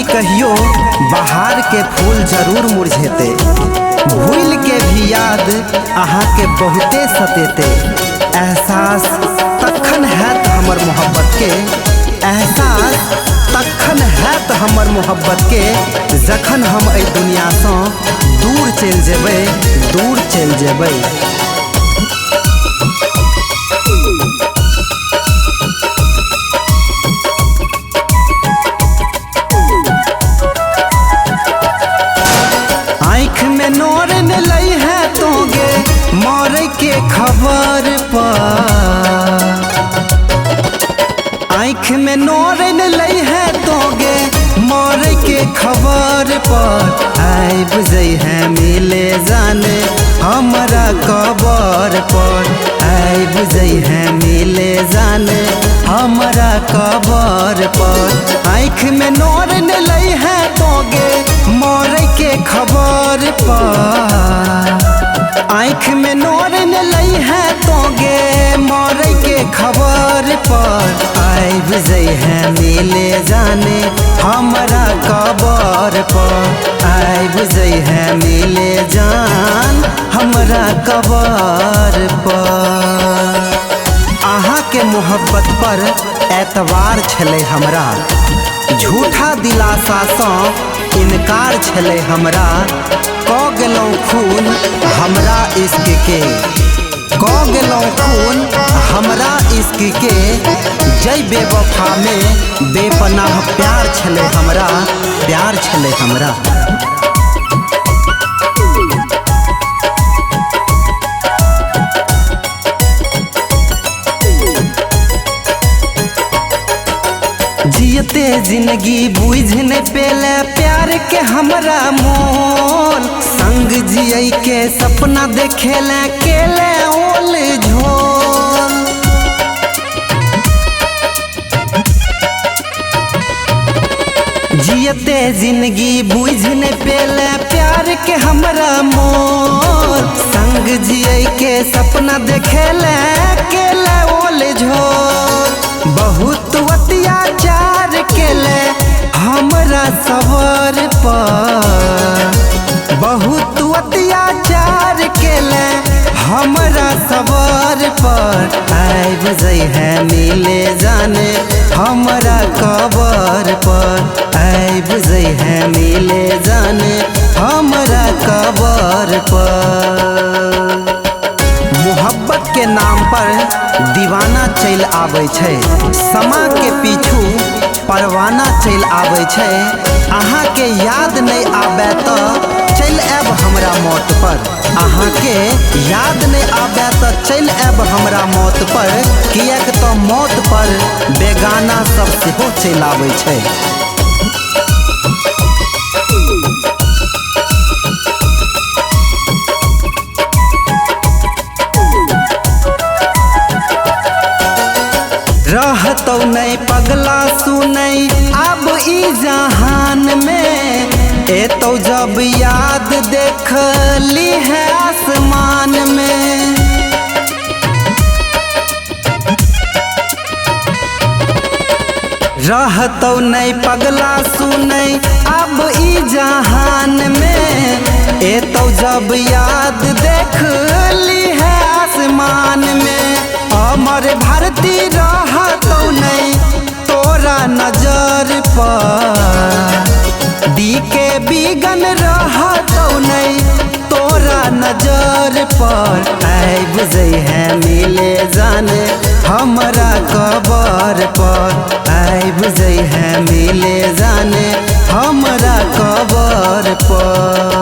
नहीं कहियो बहार के फूल जरूर मुरझेते, भूल के भी याद अहाँ के बहुते सतेते। एहसास तखन हैत हमर मोहब्बत के, एहसास तखन हैत हमर मोहब्बत के, जखन हम एहि दुनिया से दूर चल जेबै, दूर चल जेबै। आँख में नोर न लई है तोगे मर के खबर पर, आँख में नोर न लई है तोगे मर के खबर पर। आइब जई है मिले जाने हमारा कबर पर, आइब जई है मिले जाने हमारा कबर पर। आँख में नोर न लई है तोगे मर के खबर पर, आँख में नोर न लई है तोगे मर के खबर पर। आइब जई है मिले जाने हमारा कबर पर, आइब जई है मिले जान हमारा कबर पर। अहाँ के मोहब्बत पर एतबार छले हमरा, झूठा दिलासा से इनकार छले हमरा। क गेलौं खून हमरा इश्क के, क गेलौं खून हमरा इश्क के। जय बेवफा में बेपनाह प्यार छले हमरा, प्यार छले हमरा। जियते जिंदगी बुझ नहीं पेले प्यार के हमरा मोल, संग जिये के सपना देखेले केले ओल झोल। जियते जिंदगी बुझ नहीं पेले प्यार के हमरा मोल, संग जिये के सपना देखेले केले ओल झोल। बहुत अत्याचार केले हमरा सबर पर, बहुत अत्याचार केले हमरा सबर पर। आइब जई है मिले जाने हमरा कबर पर, आइब जई है मिले जाने हमरा कबर पर। मोहब्बत के नाम पर दीवाना चल आवे छे, समा के पीछू परवाना चल आवे छे। अहाँ के याद नहीं आबे तो चल आब हमरा मौत पर, अहाँ के याद नहीं आबे तो चल आब हमरा मौत पर। कियाक तो मौत पर बेगाना सब सेहो चल आवे छे। रहतौ नहीं पगला सुनई अब ई जहान में, एतौ जब याद देख ली है आसमान में। रहतौ नहीं पगला सुनई अब ई जहान में, एतौ जब याद देख ली है आसमान में। अमर भारती रहतौ नहीं तोरा नजर पर, दी के बिगन रहतौ नहीं तोरा नजर पर। आइब जई है मिले जाने हमरा कबर पर, आइब जई है मिले जाने हमरा कबर पर।